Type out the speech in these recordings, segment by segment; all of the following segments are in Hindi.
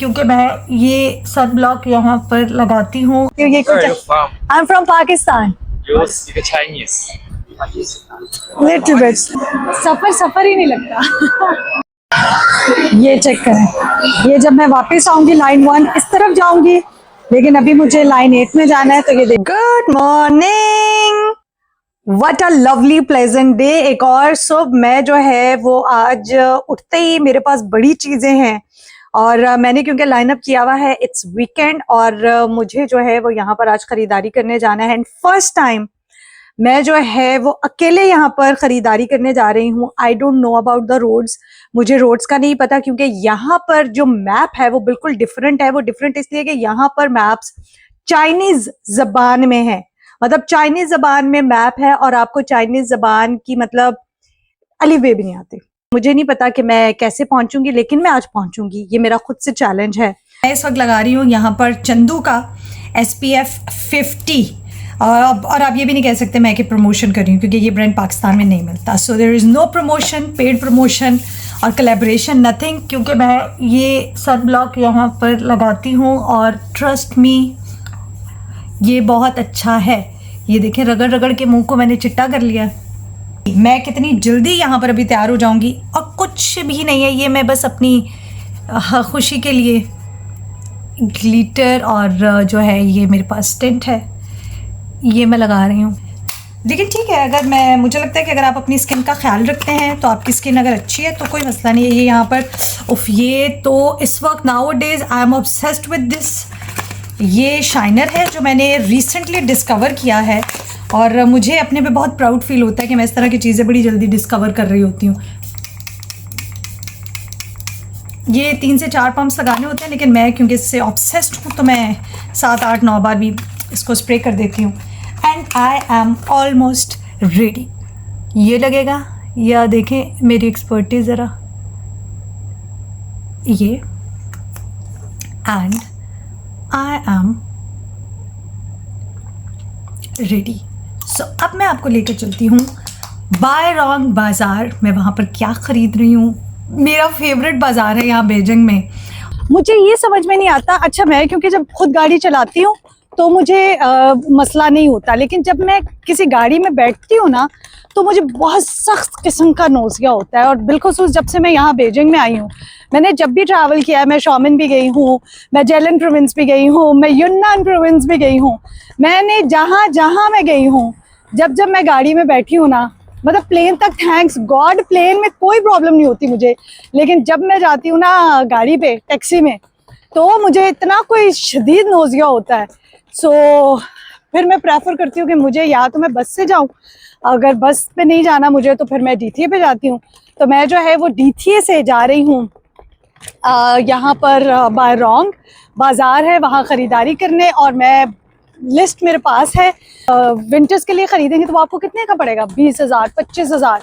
क्योंकि मैं ये सन ब्लॉक यहाँ पर लगाती हूँ। ये Where are you from? I'm from Pakistan. You speak Chinese. Little bit. सफर ही नहीं लगता। ये चेक करें, ये जब मैं वापस आऊंगी लाइन 1 इस तरफ जाऊंगी, लेकिन अभी मुझे लाइन 8 में जाना है। तो ये देख, good morning, what a lovely pleasant day. एक और मैं जो है वो आज उठते ही मेरे पास बड़ी चीजें हैं और मैंने क्योंकि लाइनअप किया हुआ है, इट्स वीकेंड और मुझे जो है वो यहाँ पर आज खरीदारी करने जाना है। एंड फर्स्ट टाइम मैं जो है वो अकेले यहाँ पर खरीदारी करने जा रही हूँ। I don't know about the roads, मुझे रोड्स का नहीं पता, क्योंकि यहाँ पर जो मैप है वो बिल्कुल डिफरेंट है। वो डिफरेंट इसलिए कि यहाँ पर मैप्स चाइनीज जबान में है, मतलब चाइनीज जबान में मैप है और आपको चाइनीज जबान की मतलब अलिफ बे भी नहीं आती। मुझे नहीं पता कि मैं कैसे पहुंचूंगी, लेकिन मैं आज पहुंचूंगी, ये मेरा खुद से चैलेंज है। मैं इस वक्त लगा रही हूँ यहाँ पर चंदू का SPF 50 और आप ये भी नहीं कह सकते मैं कि प्रमोशन कर रही हूँ, क्योंकि ये ब्रांड पाकिस्तान में नहीं मिलता। So there is no promotion, paid promotion और कोलैबोरेशन, नथिंग, क्योंकि मैं ये सन ब्लॉक यहाँ पर लगाती हूँ और ट्रस्ट मी ये बहुत अच्छा है। ये देखें, रगड़ रगड़ के मुंह को मैंने चिट्टा कर लिया। मैं कितनी जल्दी यहाँ पर अभी तैयार हो जाऊँगी और कुछ भी नहीं है, ये मैं बस अपनी खुशी के लिए ग्लिटर और जो है ये मेरे पास टिंट है, ये मैं लगा रही हूँ। लेकिन ठीक है, अगर मुझे लगता है कि अगर आप अपनी स्किन का ख्याल रखते हैं तो आपकी स्किन अगर अच्छी है तो कोई मसला नहीं है। ये यहाँ पर ये तो इस वक्त now days I am obsessed with this. ये शाइनर है जो मैंने रिसेंटली डिस्कवर किया है और मुझे अपने पे बहुत प्राउड फील होता है कि मैं इस तरह की चीज़ें बड़ी जल्दी डिस्कवर कर रही होती हूँ। ये 3 से 4 पम्प्स लगाने होते हैं, लेकिन मैं क्योंकि इससे ऑब्सेस्ड हूँ तो मैं 7, 8, 9 बार भी इसको स्प्रे कर देती हूँ। And I am almost ready. ये लगेगा, या देखें मेरी एक्सपर्टीज ज़रा, ये, एंड आई एम रेडी। सो अब मैं आपको लेकर चलती हूँ बाय रॉन्ग बाज़ार। मैं वहाँ पर क्या ख़रीद रही हूँ, मेरा फेवरेट बाज़ार है यहाँ बीजिंग में। मुझे ये समझ में नहीं आता, अच्छा मैं क्योंकि जब खुद गाड़ी चलाती हूँ तो मुझे मसला नहीं होता, लेकिन जब मैं किसी गाड़ी में बैठती हूँ ना तो मुझे बहुत सख्त किस्म का नौसिया होता है। और बिलखुसूस जब से मैं यहाँ बीजिंग में आई हूँ, मैंने जब भी ट्रैवल किया है, मैं शॉमिन भी गई हूँ, मैं जेलन प्रोविंस भी गई हूँ, मैं युन्नान प्रोविंस भी गई हूँ, मैंने जहाँ जहाँ मैं गई हूँ, जब मैं गाड़ी में बैठी हूँ ना, मतलब प्लेन तक थैंक्स गॉड प्लेन में कोई प्रॉब्लम नहीं होती मुझे, लेकिन जब मैं जाती हूँ ना गाड़ी पे, टैक्सी में, तो मुझे इतना कोई शदीद नौसिया होता है। सो फिर मैं प्रेफर करती हूँ कि मुझे या तो मैं बस से जाऊँ, अगर बस पे नहीं जाना मुझे तो फिर मैं DTA पे जाती हूँ। तो मैं जो है वो DTA से जा रही हूँ यहाँ पर बाय रॉन्ग बाज़ार है, वहाँ ख़रीदारी करने। और मैं लिस्ट मेरे पास है, विंटर्स के लिए ख़रीदेंगे तो वो आपको कितने का पड़ेगा, 20,000, 25,000,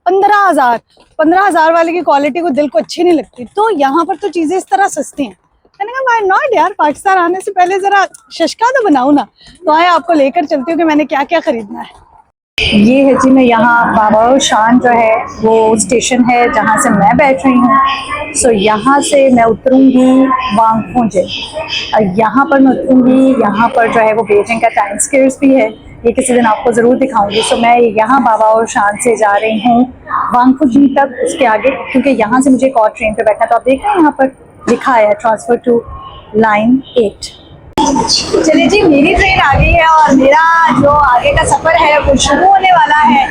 15,000। 15,000 वाले की क्वालिटी को दिल को अच्छी नहीं लगती, तो यहाँ पर तो चीज़ें इस तरह सस्ती हैं। मैंने कहा वाई नॉट यार, पाकिस्तान आने से पहले ज़रा शशका तो बनाऊँ ना। तो आए आपको लेकर चलती हूँ कि मैंने क्या क्या ख़रीदना है। ये है जी, मैं यहाँ बाबा और शान जो है वो स्टेशन है जहाँ से मैं बैठ रही हूँ। सो यहाँ से मैं उतरूँगी वांगखोंजे, यहाँ पर मैं उतरूँगी। यहाँ पर जो है वो बीजिंग का टाइम स्क्वेयर भी है, ये किसी दिन आपको ज़रूर दिखाऊंगी। सो मैं यहाँ बाबा और शान से जा रही हूँ वांगखोंजे तक, उसके आगे, क्योंकि यहाँ से मुझे एक और ट्रेन पर बैठना। तो आप देख रहे हैं यहाँ पर लिखा है ट्रांसफ़र टू लाइन 8। चलिए जी, मेरी ट्रेन आ गई है और मेरा जो आगे का सफ़र है वो शुरू होने वाला है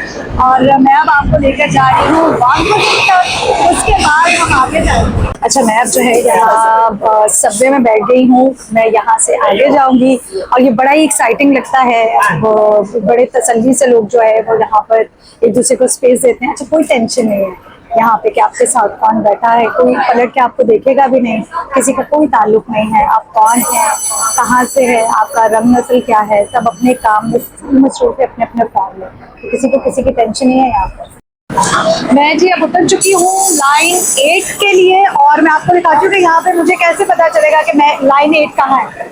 और मैं अब आपको लेकर जा रही हूँ वांगखोंजे तक, उसके बाद हम आगे जाएंगे। अच्छा, मैं अब जो है यहाँ सबवे में बैठ गई हूँ, मैं यहाँ से आगे जाऊँगी और ये बड़ा ही एक्साइटिंग लगता है। वो बड़े तसल्ली से लोग जो है वो यहाँ पर एक दूसरे को स्पेस देते हैं। अच्छा, कोई टेंशन नहीं है यहाँ पे कि आपके साथ कौन बैठा है, कोई पलट के आपको देखेगा भी नहीं, किसी का कोई ताल्लुक नहीं है, आप कौन हैं, कहाँ से है, आपका रंग नस्ल क्या है, सब अपने काम में मसरूफ है, अपने अपने काम में, तो किसी को किसी की टेंशन नहीं है यहाँ पर। मैं जी अब उतर चुकी हूँ लाइन 8 के लिए और मैं आपको दिखाती हूँ कि यहाँ पे मुझे कैसे पता चलेगा कि मैं लाइन 8 कहाँ है।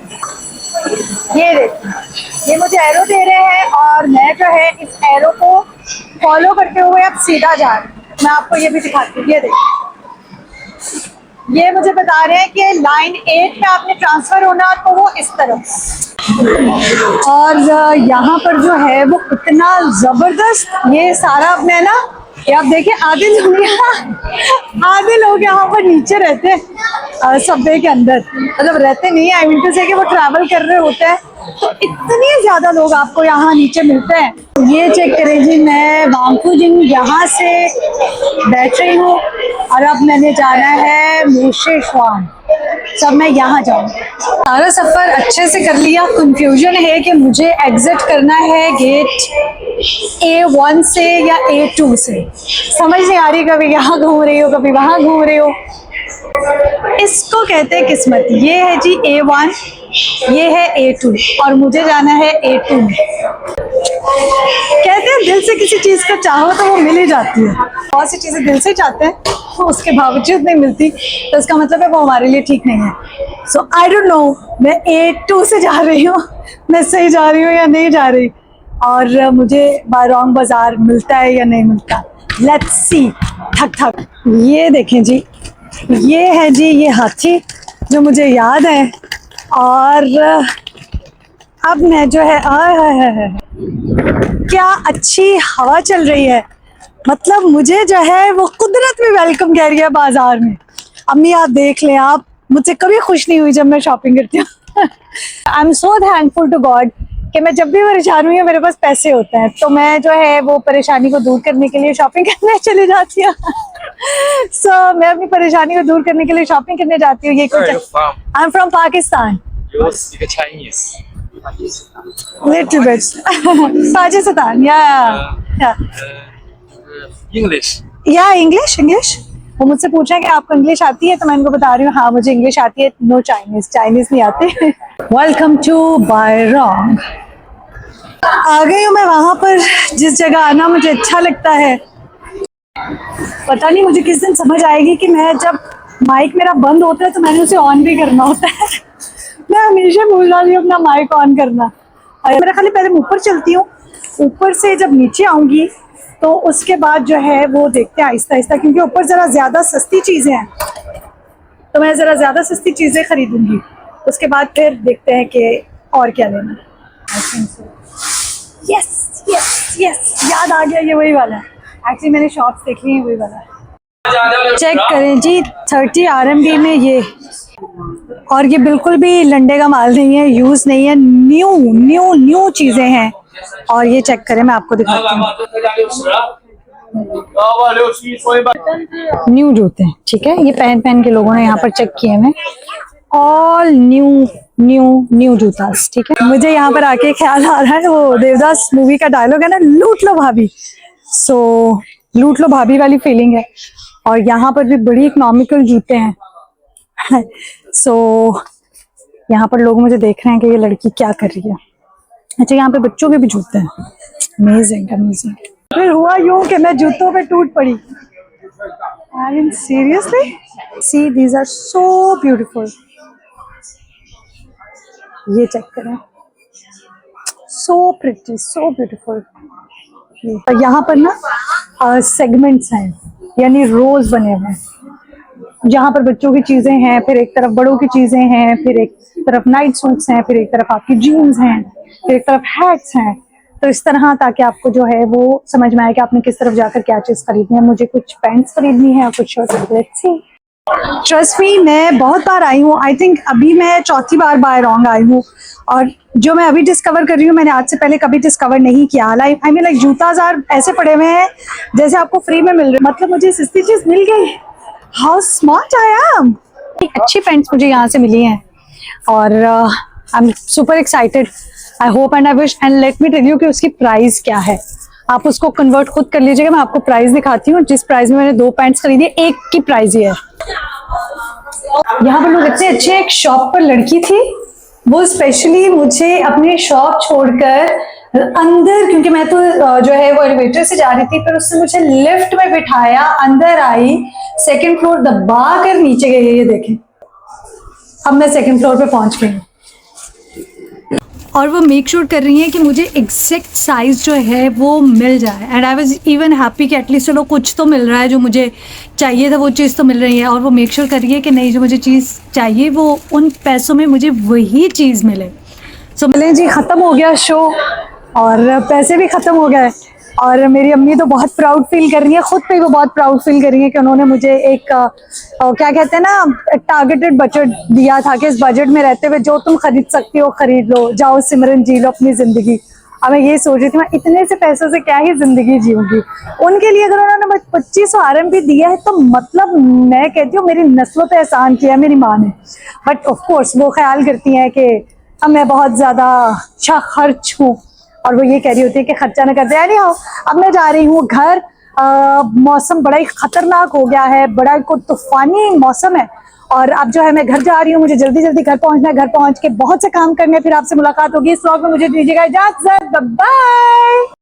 ये देखिए, ये मुझे एरो दे रहे हैं और मैं जो है इस एरो को फॉलो करते हुए अब सीधा जा रही हूँ। मैं आपको ये भी दिखाती हूँ, ये देखिए, ये मुझे बता रहे हैं कि लाइन 8 में आपने ट्रांसफर होना तो वो इस तरफ। और यहाँ पर जो है वो इतना जबरदस्त, ये सारा अपने ना, ये आप देखिए आधे लोग यहाँ पर नीचे रहते हैं सबवे के अंदर, मतलब रहते नहीं है, आई मीन टू से कि वो ट्रैवल कर रहे होते हैं। तो इतने ज्यादा लोग आपको यहाँ नीचे मिलते हैं। ये चेक करें जी, मैं वांगफू जिन यहाँ से बैठ रही हूँ और अब मैंने जाना है मोशे श्वान। सब मैं यहाँ जाऊँ। सारा सफर अच्छे से कर लिया। कंफ्यूजन है कि मुझे एग्जिट करना है गेट A1 से या A2 से, समझ नहीं आ रही, कभी यहाँ घूम रही हो कभी वहाँ घूम रही हो। इसको कहते हैं किस्मत। ये है जी A1, ये है A2 और मुझे जाना है A2 में। कहते हैं दिल से किसी चीज का चाहो तो वो मिल ही जाती है। बहुत सी चीजें दिल से चाहते हैं उसके बावजूद नहीं मिलती, तो इसका मतलब है वो हमारे लिए ठीक नहीं है। सो आई डोंट नो मैं A2 से जा रही हूँ, मैं सही जा रही हूँ या नहीं जा रही, और मुझे बायरोंग बाजार मिलता है या नहीं मिलता। Let's see. ठक ठक, ये देखें जी, ये है जी ये हाथी जो मुझे याद है। और अब मैं जो है क्या अच्छी हवा चल रही है, मतलब मुझे जो है वो कुदरत में वेलकम कह रही है बाजार में। अम्मी आप देख लें, आप मुझसे कभी खुश नहीं हुई जब मैं शॉपिंग करती हूँ। I am so thankful to God कि मैं जब भी परेशान हुई मेरे पास पैसे होते हैं, तो मैं जो है वो परेशानी को दूर करने के लिए शॉपिंग करने चली जाती हूँ। सो मैं अपनी परेशानी को दूर करने के लिए शॉपिंग करने जाती हूँ। ये कुछ, I am from Pakistan. You speak Chinese. Little bit. Pakistan, English. या इंग्लिश। वो मुझसे पूछा कि आपको इंग्लिश आती है, तो मैं इनको बता रही हूँ हाँ मुझे इंग्लिश आती है, नो चाइनीज नहीं आती। Welcome to बायरोंग। आ गई हूँ मैं वहां पर जिस जगह आना मुझे अच्छा लगता है। पता नहीं मुझे किस दिन समझ आएगी कि मैं जब माइक मेरा बंद होता है तो मैंने उसे ऑन भी करना होता है। मैं हमेशा भूल जाती हूँ अपना माइक ऑन करना। और मेरा खाली पहले ऊपर चलती हूँ, ऊपर से जब नीचे आऊंगी तो उसके बाद जो है वो देखते हैं आहिस्ता आहिस्ता, क्योंकि ऊपर ज़रा ज़्यादा सस्ती चीज़ें हैं, तो मैं ज़रा ज़्यादा सस्ती चीज़ें खरीदूंगी। उसके बाद फिर देखते हैं कि और क्या लेना। यस यस यस, याद आ गया, ये वही वाला है। एक्चुअली मैंने शॉप्स देख ली है, वही वाला है। चेक करें जी 30 RMB में ये, और ये बिल्कुल भी लंडे का माल नहीं है, यूज़ नहीं है, न्यू चीज़ें हैं। और ये चेक करें, मैं आपको दिखाती हूँ, न्यू जूते हैं, ठीक है। ये पहन के लोगों ने यहाँ पर चेक किए हैं, ऑल न्यू जूता, ठीक है। मुझे यहाँ पर आके ख्याल आ रहा है वो देवदास मूवी का डायलॉग है ना, लूट लो भाभी। सो लूट लो भाभी वाली फीलिंग है। और यहाँ पर भी बड़ी इकोनॉमिकल जूते हैं। सो यहाँ पर लोग मुझे देख रहे हैं कि ये लड़की क्या कर रही है। अच्छा, यहाँ पे बच्चों के भी जूते हैं। अमेजिंग। फिर हुआ यूं कि मैं जूतों पे टूट पड़ी। I mean, seriously? See, these are so beautiful. ये चेक करें, so pretty, so beautiful. यहाँ पर ना सेगमेंट्स हैं, यानी रोज बने हुए हैं। जहाँ पर बच्चों की चीजें हैं, फिर एक तरफ बड़ों की चीजें हैं, फिर एक तरफ नाइट सूट्स हैं, फिर एक तरफ आपकी जीन्स हैं, फिर एक तरफ हैट्स हैं। तो इस तरह, ताकि आपको जो है वो समझ में आए कि आपने किस तरफ जाकर क्या चीज खरीदनी है। मुझे कुछ पैंट्स खरीदनी है और कुछ शर्ट्स। ट्रस्ट मी, मैं बहुत बार आई हूँ। आई थिंक अभी मैं चौथी बार बायरोंग आई हूँ, और जो मैं अभी डिस्कवर कर रही हूँ मैंने आज से पहले कभी डिस्कवर नहीं किया। आई मीन लाइक जूता जार ऐसे पड़े हुए हैं जैसे आपको फ्री में मिल रहे, मतलब मुझे सस्ती चीज मिल गई। How smart I am. अच्छी पैंट्स मुझे यहाँ से मिली हैं और I am super excited. I hope and I wish, and let me tell you कि उसकी प्राइस क्या है। आप उसको कन्वर्ट खुद कर लीजिएगा। मैं आपको प्राइस दिखाती हूँ। जिस प्राइस में मैंने 2 पैंट्स खरीदी, एक की प्राइस ही है। यहाँ पर लोग इतने अच्छे। एक शॉप पर लड़की थी, वो स्पेशली मुझे अपनी शॉप छोड़कर अंदर, क्योंकि मैं तो जो है वो एलिवेटर से जा रही थी, फिर उसने मुझे लिफ्ट में बिठाया, अंदर आई, 2nd फ्लोर दबा कर नीचे गई। ये देखें, अब मैं 2nd फ्लोर पे पहुंच गई। और वो मेक श्योर कर रही हैं कि मुझे एग्जैक्ट साइज़ जो है वो मिल जाए। And I was even happy कि एटलीस्ट चलो कुछ तो मिल रहा है, जो मुझे चाहिए था वो चीज़ तो मिल रही है। और वो मेक श्योर कर रही है कि नहीं, जो मुझे चीज़ चाहिए वो उन पैसों में मुझे वही चीज़ मिले। सो मिले जी, ख़त्म हो गया शो और पैसे भी ख़त्म हो गए। और मेरी अम्मी तो बहुत प्राउड फील कर रही है, खुद पे वो बहुत प्राउड फील कर रही है कि उन्होंने मुझे एक क्या कहते हैं ना, टारगेटेड बजट दिया था कि इस बजट में रहते हुए जो तुम खरीद सकती हो खरीद लो, जाओ सिमरन जी लो अपनी ज़िंदगी। अब मैं ये सोच रही थी मैं इतने से पैसों से क्या ही ज़िंदगी जीऊँगी। उनके लिए अगर उन्होंने 2500 RMB दिया है तो मतलब मैं कहती हूँ मेरी नस्लों पे एहसान किया मेरी माँ ने। बट ऑफ कोर्स वो ख्याल करती हैं कि अब मैं बहुत ज़्यादा अच्छा खर्च हूँ और वो ये कह रही होती है कि खर्चा ना कर दे। यानी हाँ, अब मैं जा रही हूँ घर। मौसम बड़ा ही खतरनाक हो गया है, बड़ा को तूफानी मौसम है और अब जो है मैं घर जा रही हूँ, मुझे जल्दी जल्दी घर पहुँचना है। घर पहुँच के बहुत से काम करने, फिर आपसे मुलाकात होगी। इस व्लॉग में मुझे दीजिएगा इजाज़त, बाय।